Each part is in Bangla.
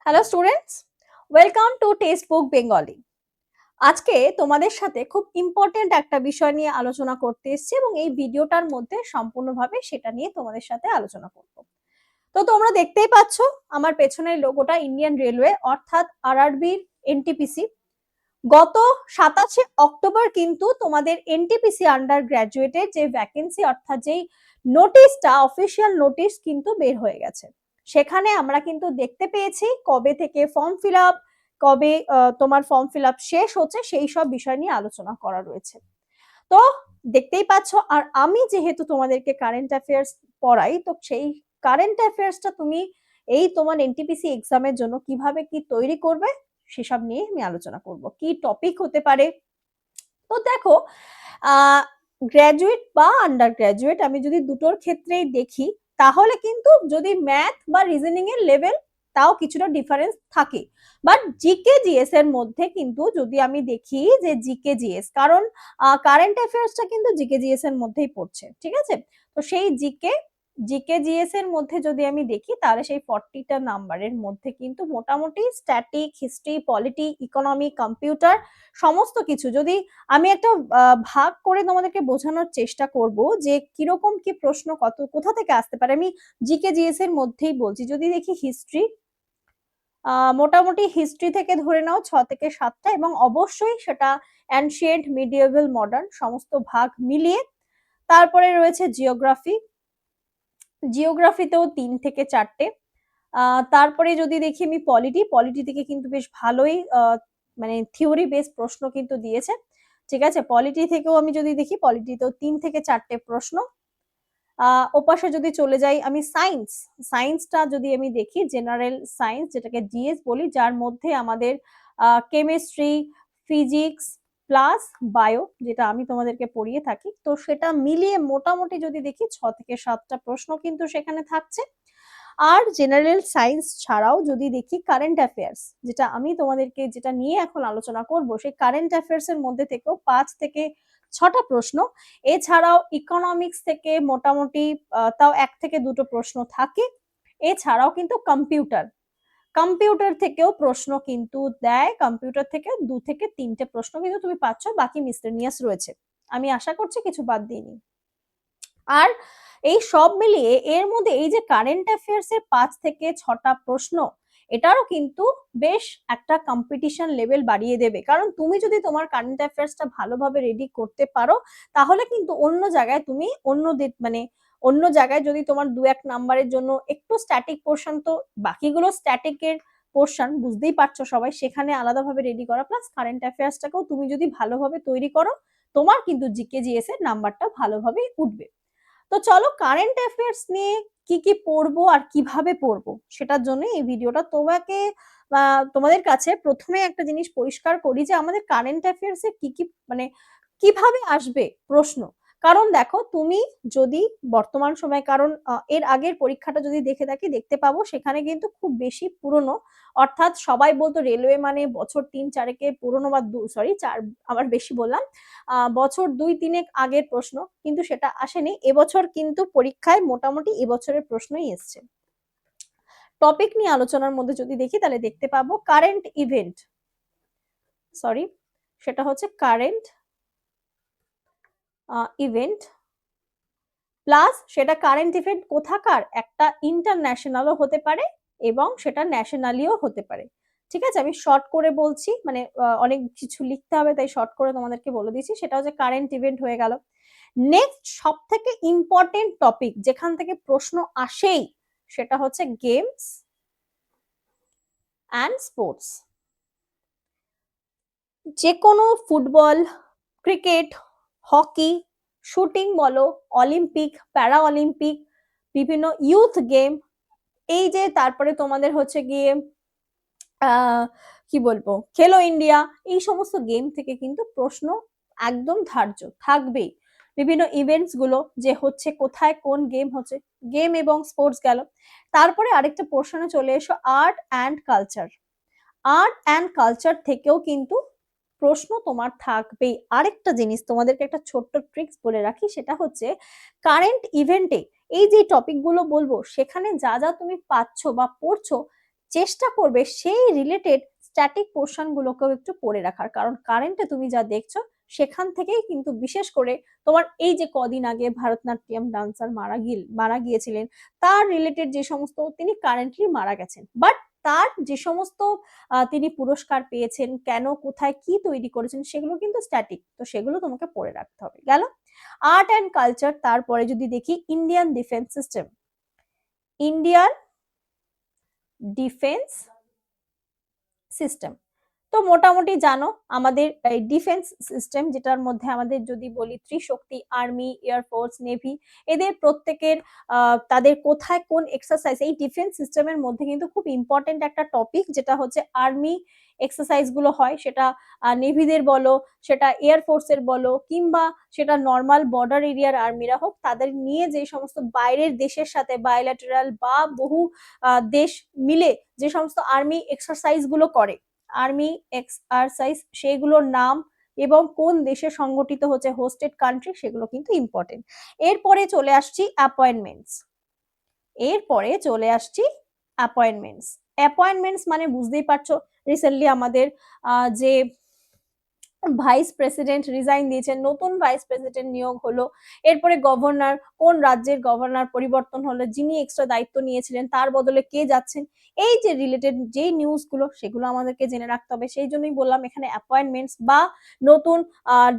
Hello students, welcome to text book Bengali. আজকে তোমাদের সাথে খুব ইম্পর্টেন্ট একটা বিষয় নিয়ে আলোচনা করতে এসেছি এবং এই ভিডিওটার মধ্যে সম্পূর্ণভাবে সেটা নিয়ে তোমাদের সাথে আলোচনা করব। তো তোমরা দেখতেই পাচ্ছ আমার পেছনের লোগোটা ইন্ডিয়ান রেলওয়ে অর্থাৎ আরআরবির এনটিপিসি। গত 27 অক্টোবর কিন্তু তোমাদের এনটিপিসি আন্ডার গ্র্যাজুয়েটের যে ভ্যাকেন্সি অর্থাৎ যেই নোটিশটা অফিসিয়াল নোটিশ কিন্তু বের হয়ে গেছে। সেখানে আমরা কিন্তু দেখতে পেয়েছি কবে থেকে ফর্ম ফিল আপ, কবে তোমার ফর্ম ফিল আপ শেষ হচ্ছে সেই সব বিষয় নিয়ে আলোচনা করা রয়েছে। তো দেখতেই পাচ্ছ, আর আমি যেহেতু তোমাদেরকে কারেন্ট অ্যাফেয়ার্স পড়াই, তো সেই কারেন্ট অ্যাফেয়ার্সটা তুমি এই তোমার এনটিপিসি এক্সামের জন্য কিভাবে কি তৈরি করবে সেসব নিয়ে আমি আলোচনা করব। কি টপিক হতে পারে? তো দেখো, গ্র্যাজুয়েট বা আন্ডার গ্র্যাজুয়েট আমি যদি দুটোর ক্ষেত্রেই দেখি, তাহলে কিন্তু যদি ম্যাথ বা রিজনিং এর লেভেল তাও কিছুটা ডিফারেন্স থাকে। বাট জিকে জিএস এর মধ্যে কিন্তু যদি আমি দেখি যে জিকে জিএস, কারণ কারেন্ট অ্যাফেয়ার্সটা কিন্তু জিকে জিএস এর মধ্যেই পড়ছে, ঠিক আছে? তো সেই জিকে জিকে জিএস এর মধ্যে যদি আমি দেখি, তাহলে সেই 40টা নাম্বারের মধ্যে কিন্তু মোটামুটি static, history, polity, economy, computer সমস্ত কিছু যদি আমি একটা ভাগ করে তোমাদেরকে বোঝানোর চেষ্টা করব যে কিরকম কি প্রশ্ন কত কোথা থেকে আসতে পারে, আমি জিকে জিএস এর মধ্যেই বলছি। যদি দেখি হিস্ট্রি, মোটামুটি হিস্ট্রি থেকে ধরে নাও 6 থেকে 7টা, এবং অবশ্যই সেটা অ্যানশিয়েন্ট, মিডিয়েভাল, মডার্ন সমস্ত ভাগ মিলিয়ে। তারপরে রয়েছে জিওগ্রাফি, জিওগ্রাফিতেও 3 থেকে 4টে। তারপরে যদি দেখি আমি পলিটি থেকে কিন্তু বেশ ভালোই মানে থিওরি বেস প্রশ্ন কিন্তু দিয়েছে, ঠিক আছে? পলিটি থেকেও আমি যদি দেখি, পলিটিতেও 3 থেকে 4টে প্রশ্ন। ওপাশে যদি চলে যাই আমি সায়েন্সটা যদি আমি দেখি, জেনারেল সায়েন্স যেটাকে জিএস বলি, যার মধ্যে আমাদের কেমিস্ট্রি, ফিজিক্স প্লাস বায়ো, যেটা আমি তোমাদেরকে পড়িয়ে থাকি, তো সেটা মিলিয়ে মোটামুটি যদি দেখি 6 থেকে 7টা প্রশ্ন কিন্তু সেখানে থাকছে। আর জেনারেল সায়েন্স ছাড়াও যদি দেখি কারেন্ট অ্যাফেয়ার্স, যেটা আমি তোমাদেরকে যেটা নিয়ে এখন আলোচনা করব, সেই কারেন্ট অ্যাফেয়ার্স এর মধ্যে থেকেও 5 থেকে 6টা প্রশ্ন। এছাড়াও ইকোনমিক্স থেকে মোটামুটি তাও 1 থেকে 2টো প্রশ্ন থাকে। এছাড়াও কিন্তু কম্পিউটার থেকেও প্রশ্ন কিন্তু দেয়, কম্পিউটার থেকে 2 থেকে 3টে প্রশ্ন কিন্তু তুমি পাচ্ছ, বাকি মিসলেনিয়াস রয়েছে। আমি আশা করছি কিছু বাদ দিইনি। আর এই সব মিলিয়ে এর মধ্যে এই যে কারেন্ট অ্যাফেয়ার্স এর 5 থেকে 6টা প্রশ্ন, এটারও কিন্তু বেশ একটা কম্পিটিশন লেভেল বাড়িয়ে দেবে। কারণ তুমি যদি তোমার কারেন্ট অ্যাফেয়ার্সটা ভালোভাবে রেডি করতে পারো, তাহলে কিন্তু অন্য জায়গায় তুমি অন্য জায়গায় যদি তোমার 2-1 নাম্বারের জন্য একটু স্ট্যাটিক পোর্শন, তো বাকিগুলো স্ট্যাটিকের পোর্শন বুঝতেই পারছো সবাই, সেখানে আলাদাভাবে রেডি করা প্লাস কারেন্ট অ্যাফেয়ার্সটাকেও তুমি যদি ভালোভাবে তৈরি করো, তোমার কিন্তু জিকে জিএস এর নাম্বারটা ভালোভাবেই উঠবে। তো চলো কারেন্ট অ্যাফেয়ার্স নিয়ে কি কি পড়বো আর কিভাবে পড়বো সেটার জন্য এই ভিডিওটা। তোমাদের কাছে প্রথমে একটা জিনিস পরিষ্কার করি যে আমাদের কারেন্ট অ্যাফেয়ার্স এ কি কি কিভাবে আসবে প্রশ্ন। কারণ দেখো, তুমি যদি বর্তমান সময়, কারণ এর আগের পরীক্ষাটা যদি দেখে থাকি, দেখতে পাবো সেখানে কিন্তু খুব বেশি পুরনো, অর্থাৎ সবাই বলতো রেলওয়ে মানে বছর 3-4 পুরনো, বা সরি 4 আবার বেশি বললাম, বছর 2-3 আগের প্রশ্ন, কিন্তু সেটা আসেনি। এবছর কিন্তু পরীক্ষায় মোটামুটি এবছরের প্রশ্নই এসছে। টপিক নিয়ে আলোচনার মধ্যে যদি দেখি, তাহলে দেখতে পাবো কারেন্ট ইভেন্ট, সরি সেটা হচ্ছে কারেন্ট ইভেন্ট, প্লাস সেটা কারেন্ট ইভেন্ট কোথাকার, একটা ইন্টারন্যাশনালও হতে পারে এবং সেটা ন্যাশনালিও হতে পারে, ঠিক আছে? আমি শর্ট করে বলছি, মানে অনেক কিছু লিখতে হবে তাই শর্ট করে তোমাদেরকে বলে দিচ্ছি। সেটা হচ্ছে কারেন্ট ইভেন্ট হয়ে গেল। নেক্সট সব থেকে ইম্পর্টেন্ট টপিক যেখান থেকে প্রশ্ন আসেই, সেটা হচ্ছে গেমস অ্যান্ড স্পোর্টস। যে কোনো ফুটবল, ক্রিকেট, হকি, শুটিং বলো, অলিম্পিক, প্যারা অলিম্পিক, বিভিন্ন ইউথ গেম, এই যে তারপরে তোমাদের হচ্ছে গিয়ে কি বলবো, খেলো ইন্ডিয়া, এই সমস্ত গেম থেকে কিন্তু প্রশ্ন একদম ধার্য থাকবেই। বিভিন্ন ইভেন্টস গুলো যে হচ্ছে, কোথায় কোন গেম হচ্ছে, গেম এবং স্পোর্টস গেল। তারপরে আরেকটা পোর্শনে চলে এসো, art and culture. Art and culture থেকেও কিন্তু প্রশ্ন তোমার থাকবেই। আরেকটা জিনিস তোমাদেরকে একটা ছোট্ট ট্রিক্স বলে রাখি, সেটা হচ্ছে কারেন্ট ইভেন্টে এই যে টপিকগুলো বলবো, সেখানে যা যা তুমি পাচ্ছ বা পড়ছো, চেষ্টা করবে সেই রিলেটেড স্ট্যাটিক পোর্শন গুলোকেও একটু পড়ে রাখার, কারণ কারেন্টে তুমি যা দেখছো সেখান থেকেই কিন্তু বিশেষ করে তোমার এই যে কদিন আগে ভারতনাট্যম ডান্সার মারা গিয়েছিলেন, তার রিলেটেড যে সমস্ত, তিনি কারেন্টলি মারা গেছেন, বাট তার যে সমস্ত তিনি পুরস্কার পেয়েছেন, কেন কোথায় কি তৈরি করেছেন, সেগুলো কিন্তু স্ট্যাটিক, তো সেগুলো তোমাকে পড়ে রাখতে হবে। গেল আর্ট অ্যান্ড কালচার। তারপরে যদি দেখি Indian defence system, Indian defence system, তো মোটামুটি জানো আমাদের এই ডিফেন্স সিস্টেম, যেটার মধ্যে আমাদের যদি বলি ত্রিশক্তি, আর্মি, এয়ারফোর্স, নেভি, এদের প্রত্যেকের তাদের কোথায় কোন এক্সারসাইজ, এই ডিফেন্স সিস্টেমের মধ্যে কিন্তু খুব ইম্পর্টেন্ট একটা টপিক, যেটা হচ্ছে আর্মি এক্সারসাইজ গুলো হয়, সেটা নেভিদের বলো, সেটা এয়ারফোর্সের বলো, কিংবা সেটা নর্মাল বর্ডার এরিয়ার আর্মিরা হোক, তাদের নিয়ে যে সমস্ত বাইরের দেশের সাথে বায়োল্যাটারাল বা বহু দেশ মিলে যে সমস্ত আর্মি এক্সারসাইজ গুলো করে, আর্মি এক্সারসাইজ, সেগুলোর নাম এবং কোন দেশে সংগঠিত হচ্ছে, হোস্টেড কান্ট্রি, সেগুলো কিন্তু ইম্পর্টেন্ট। এরপরে চলে আসছি অ্যাপয়েন্টমেন্টস, অ্যাপয়েন্টমেন্টস মানে বুঝতেই পারছো, রিসেন্টলি আমাদের যে ভাইস প্রেসিডেন্ট রিজাইন দিয়েছেন, নতুন ভাইস প্রেসিডেন্ট নিয়োগ হলো, এরপরে গভর্নর, কোন রাজ্যের গভর্নর পরিবর্তন হলো, যিনি এক্সট্রা দায়িত্ব নিয়েছিলেন তার বদলে কে যাচ্ছেন, এই যে রিলেটেড যেই নিউজগুলো, সেগুলো আমাদেরকে জেনে রাখতে হবে। সেই জন্যই বললাম এখানে অ্যাপয়েন্টমেন্টস বা নতুন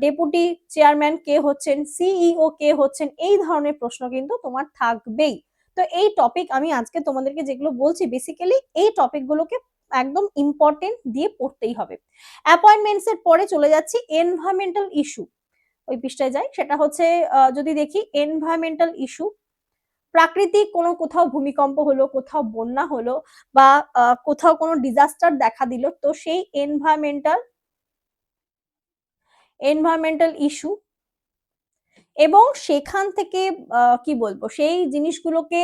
ডেপুটি চেয়ারম্যান কে হচ্ছেন, সিইও কে হচ্ছেন, এই ধরনের প্রশ্ন কিন্তু তোমার থাকবেই। তো এই টপিক আমি আজকে তোমাদেরকে যেগুলো বলছি, বেসিক্যালি এই টপিকগুলোকে একদম ইম্পর্টেন্ট দিয়ে পড়তেই হবে। অ্যাপয়েন্টমেন্টস এর পরে চলে যাচ্ছি এনভায়রনমেন্টাল ইস্যু, ওই পৃষ্ঠায় যাই, সেটা হচ্ছে যদি দেখি এনভায়রনমেন্টাল ইস্যু, প্রাকৃতিক কোনো কোথাও ভূমিকম্প হলো, কোথাও বন্যা হলো, বা কোথাও কোনো ডিজাস্টার দেখা দিল, তো সেই এনভায়রনমেন্টাল ইস্যু, এবং সেখান থেকে কি বলবো, সেই জিনিসগুলোকে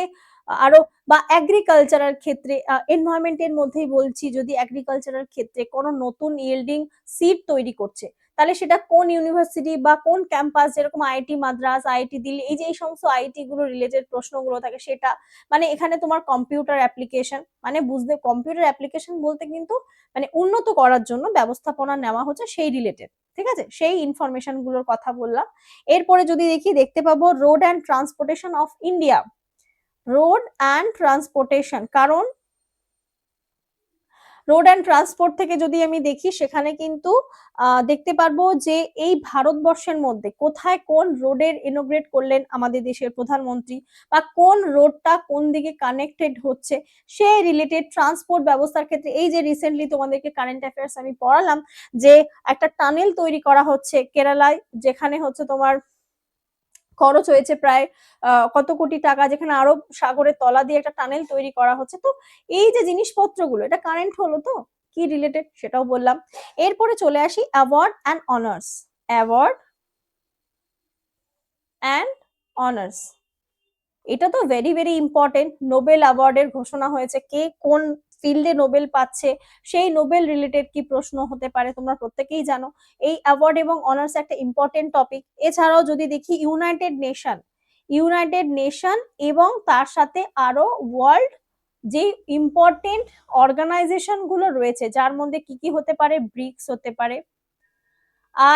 আরো, বা এগ্রিকালচারাল ক্ষেত্রে, এনভায়রনমেন্টের মধ্যেই বলছি, যদি এগ্রিকালচারাল ক্ষেত্রে কোনো নতুন ইয়েল্ডিং সিড তৈরি করছে, তাহলে সেটা কোন ইউনিভার্সিটি বা কোন ক্যাম্পাস, যেরকম আইআইটি মাদ্রাস, আইআইটি দিল্লি, এই যে এই সমস্ত আইআইটি গুলো রিলেটেড প্রশ্নগুলো থাকে, সেটা মানে এখানে তোমার কম্পিউটার অ্যাপ্লিকেশন, মানে বুঝতে, কম্পিউটার অ্যাপ্লিকেশন বলতে কিন্তু মানে উন্নত করার জন্য ব্যবস্থাপনা নেওয়া হচ্ছে সেই রিলেটেড, ঠিক আছে, সেই ইনফরমেশন গুলোর কথা বললাম। এরপরে যদি দেখি, দেখতে পাবো road and transportation of India, road and transportation, কারণ রোড অ্যান্ড ট্রান্সপোর্ট থেকে যদি আমি দেখি, সেখানে কিন্তু দেখতে পারবো যে এই ভারতবর্ষের মধ্যে কোথায় কোন রোডের ইনোগ্রেট করলেন আমাদের দেশের প্রধানমন্ত্রী, বা কোন রোডটা কোন দিকে কানেক্টেড হচ্ছে, সেই রিলেটেড ট্রান্সপোর্ট ব্যবস্থার ক্ষেত্রে, এই যে রিসেন্টলি তোমাদেরকে কারেন্ট অ্যাফেয়ার্স আমি পড়ালাম, যে একটা টানেল তৈরি করা হচ্ছে কেরালায়, যেখানে হচ্ছে তোমার খরচ হয়েছে প্রায় কত কোটি টাকা, যেখানে আরব সাগরের তলা দিয়ে একটা টানেল তৈরি করা হচ্ছে। তো এই যে জিনিসপত্রগুলো, এটা কারেন্ট হলো তো, কি রিলেটেড সেটাও বললাম। এরপরে চলে আসি award and honours, award and honours, এটা তো ভেরি ভেরি ইম্পর্টেন্ট। নোবেল অ্যাওয়ার্ডের ঘোষণা হয়েছে, কে কোন ফিল্ডে নোবেল পাচ্ছে, সেই নোবেল রিলেটেড কি প্রশ্ন হতে পারে, তোমরা প্রত্যেকেই জানো। এই অ্যাওয়ার্ড এবং অনার্স একটা ইম্পর্টেন্ট টপিক। এছাড়াও যদি দেখি ইউনাইটেড নেশন এবং তার সাথে আরো ওয়ার্ল্ড যে ইম্পর্টেন্ট অর্গানাইজেশন গুলো রয়েছে, যার মধ্যে কি কি হতে পারে, ব্রিক্স হতে পারে,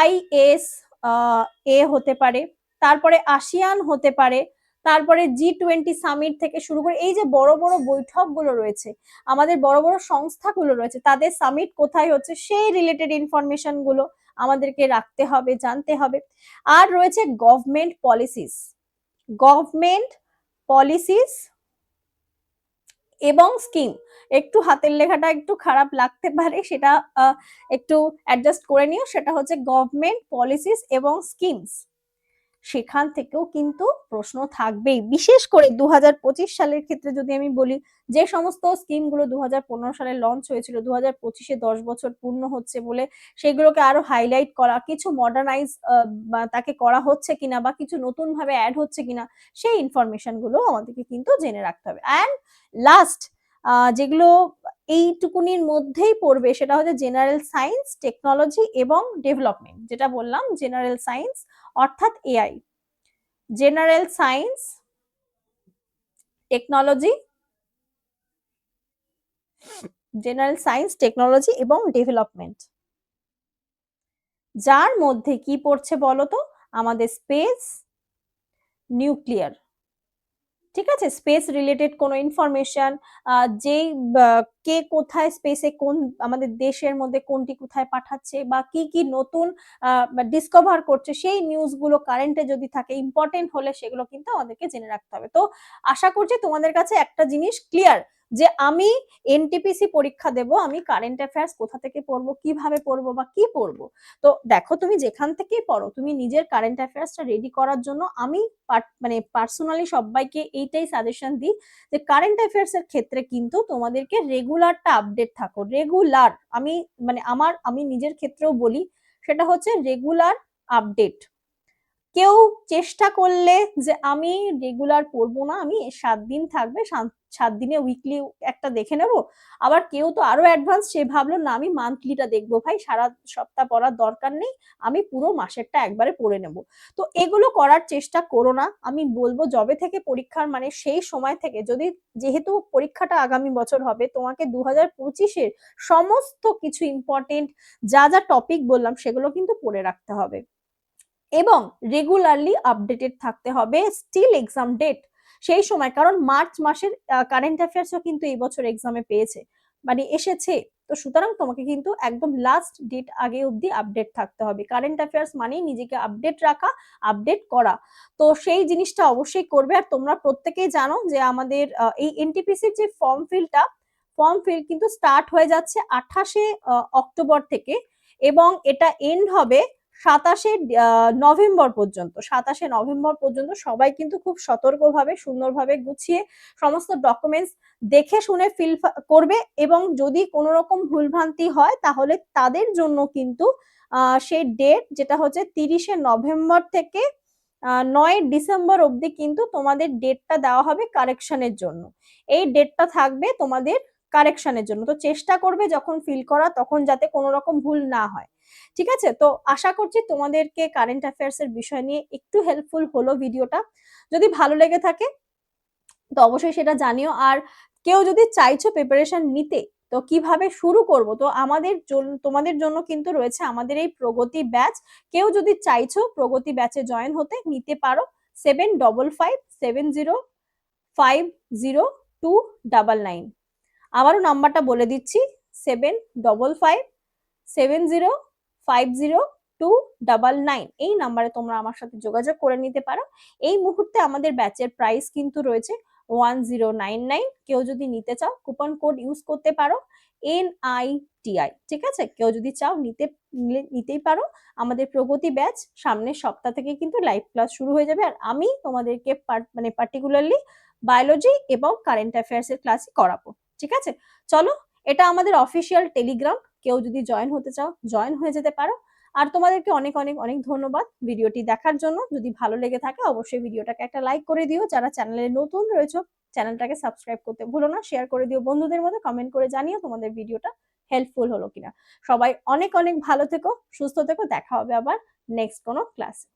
আইএস এ হতে পারে, তারপরে আসিয়ান হতে পারে, তারপরে G20 সামিট থেকে শুরু করে এই যে বড় বড় বৈঠক গুলো রয়েছে, আমাদের বড় বড় সংস্থাগুলো রয়েছে, তাদের সামিট কোথায় হচ্ছে, সেই রিলেটেড ইনফরমেশন গুলো আমাদেরকে রাখতে হবে, জানতে হবে। আর রয়েছে গভর্নমেন্ট পলিসিস এবং স্কিম, একটু হাতের লেখাটা একটু খারাপ লাগতে পারে, সেটা একটু অ্যাডজাস্ট করে নিও, সেটা হচ্ছে গভর্নমেন্ট পলিসিস এবং স্কিমস, সেখান থেকেও কিন্তু প্রশ্ন থাকবেই। বিশেষ করে 2025 সালের ক্ষেত্রে যদি আমি বলি, যে সমস্ত স্কিমগুলো 2015 সালে লঞ্চ হয়েছিল, 2025-এ 10 বছর পূর্ণ হচ্ছে বলে সেগুলোকে আরো হাইলাইট করা, কিছু মডার্নাইজ তাকে করা হচ্ছে কিনা, বা কিছু নতুন ভাবে অ্যাড হচ্ছে কিনা, সেই ইনফরমেশন গুলো আমাদেরকে কিন্তু জেনে রাখতে হবে। অ্যান্ড লাস্ট যেগুলো এইটুকুনির মধ্যেই পড়বে, সেটা হচ্ছে জেনারেল সায়েন্স, টেকনোলজি এবং ডেভেলপমেন্ট, যেটা বললাম জেনারেল সায়েন্স অর্থাৎ AI, general science, technology general science, technology এবং ডেভেলপমেন্ট। যার মধ্যে কি পড়ছে বলতো? আমাদের স্পেস, নিউক্লিয়ার, ঠিক আছে, স্পেস রিলেটেড কোনো ইনফরমেশন, যেই কে কোথায় স্পেসে কোন আমাদের দেশের মধ্যে কোনটি কোথায় পাঠাচ্ছে বা কি কি নতুন ডিসকভার করছে, সেই নিউজগুলো কারেন্টে যদি থাকে, ইম্পর্টেন্ট হলে সেগুলো কিন্তু আমাদেরকে জেনে রাখতে হবে। তো আশা করছি তোমাদের কাছে একটা জিনিস ক্লিয়ার, যে আমি এনটিপিসি পরীক্ষা দেব, আমি কারেন্ট অ্যাফেয়ার্স কোথা থেকে পড়বো, কিভাবে পড়বো বা কি পড়বো। তো দেখো, তুমি যেখান থেকেই পড়ো, তুমি নিজের কারেন্ট অ্যাফেয়ার্সটা রেডি করার জন্য আমি মানে পার্সোনালি সবাইকে এইটাই সাজেশন দিই, যে কারেন্ট অ্যাফেয়ার্স এর ক্ষেত্রে কিন্তু তোমাদেরকে রেগুলারটা আপডেট থাকো, রেগুলার। আমি মানে আমি নিজের ক্ষেত্রেও বলি, সেটা হচ্ছে রেগুলার আপডেট। কেউ চেষ্টা করলে যে আমি রেগুলার পড়বো না, আমি 7 দিন থাকবে, 7 দিনে উইকলি একটা দেখে নেব, আবার কেউ তো আরো অ্যাডভান্স, সে ভাবলো না আমি মান্থলিটা দেখবো, ভাই সারা সপ্তাহ পড়ার দরকার নেই, আমি পুরো মাসেরটা একবারে পড়ে নেব। তো এগুলো করার চেষ্টা করো না। আমি বলবো যবে থেকে পরীক্ষার মানে সেই সময় থেকে, যদি যেহেতু পরীক্ষাটা আগামী বছর হবে, তোমাকে 2025-এর সমস্ত কিছু ইম্পর্টেন্ট যা যা টপিক বললাম সেগুলো কিন্তু পড়ে রাখতে হবে এবং রেগুলারলি আপডেটেড থাকতে হবে স্টিল এক্সাম ডেট সেই সময়, কারণ মার্চ মাসের কারেন্ট অ্যাফেয়ার্সও কিন্তু এই বছর এক্সামে পেয়েছে, মানে এসেছে। তো সুতরাং তোমাকে কিন্তু একদম লাস্ট ডেট আগে অবধি আপডেট থাকতে হবে। কারেন্ট অ্যাফেয়ার্স মানেই নিজেকে আপডেট রাখা, আপডেট করা। তো সেই জিনিসটা অবশ্যই করবে। আর তোমরা প্রত্যেকেই জানো যে আমাদের এই এনটিপিসির যে ফর্ম ফিল কিন্তু স্টার্ট হয়ে যাচ্ছে 28শে অক্টোবর থেকে, এবং এটা এন্ড হবে 27শে নভেম্বর পর্যন্ত। 27শে নভেম্বর পর্যন্ত সবাই কিন্তু খুব সতর্কভাবে, সুন্দরভাবে গুছিয়ে সমস্ত ডকুমেন্টস দেখে শুনে ফিল করবে, এবং যদি কোনো রকম ভুলভ্রান্তি হয় তাহলে তাদের জন্য কিন্তু সেই ডেট, যেটা হচ্ছে 30শে নভেম্বর থেকে 9ই ডিসেম্বর অবধি কিন্তু তোমাদের ডেটটা দেওয়া হবে কারেকশনের জন্য। এই ডেটটা থাকবে তোমাদের কারেকশনের জন্য। তো চেষ্টা করবে যখন ফিল করা তখন যাতে কোনো রকম ভুল না হয়, ঠিক আছে? তো আশা করছি তোমাদেরকে কারেন্ট অ্যাফেয়ার্স এর বিষয় নিয়ে একটু হেল্পফুল হলো ভিডিওটা। যদি ভালো লেগে থাকে তো অবশ্যই সেটা জানিও। আর কেউ যদি চাইছো প্রিপারেশন নিতে, তো কিভাবে শুরু করব, তো আমাদের জন্য, তোমাদের জন্য কিন্তু রয়েছে আমাদের এই প্রগতি ব্যাচ। কেউ যদি চাইছো প্রগতি ব্যাচে জয়েন হতে, নিতে পারো। 7557050299। আবারও নাম্বারটা বলে দিচ্ছি, 7557050299। এই নাম্বারে তোমরা আমার সাথে যোগাযোগ করে নিতে পারো। এই মুহূর্তে আমাদের ব্যাচের প্রাইস কিন্তু রয়েছে 1099। কেউ যদি নিতে চাও কুপন কোড ইউজ করতে পারো NITI, ঠিক আছে? কেউ যদি চাও নিতেই পারো। আমাদের প্রগতি ব্যাচ সামনের সপ্তাহ থেকে কিন্তু লাইভ ক্লাস শুরু হয়ে যাবে, আর আমি তোমাদেরকে মানে পার্টিকুলারলি বায়োলজি এবং কারেন্ট অ্যাফেয়ার্স এর ক্লাসই করাবো, ঠিক আছে? চলো, এটা আমাদের অফিসিয়াল টেলিগ্রাম, কেউ যদি জয়েন হতে চাও জয়েন হয়ে যেতে পারো। আর তোমাদেরকে অনেক অনেক অনেক ধন্যবাদ ভিডিওটি দেখার জন্য। যদি ভালো লেগে থাকে অবশ্যই ভিডিওটাকে একটা লাইক করে দিও। যারা চ্যানেলে নতুন রয়েছে চ্যানেলটাকে সাবস্ক্রাইব করতে ভুলো না, শেয়ার করে দিও বন্ধুদের মধ্যে, কমেন্ট করে জানিও তোমাদের ভিডিওটা হেল্পফুল হলো কিনা। সবাই অনেক অনেক ভালো থেকো, সুস্থ থেকো, দেখা হবে আবার নেক্সট কোনো ক্লাসে।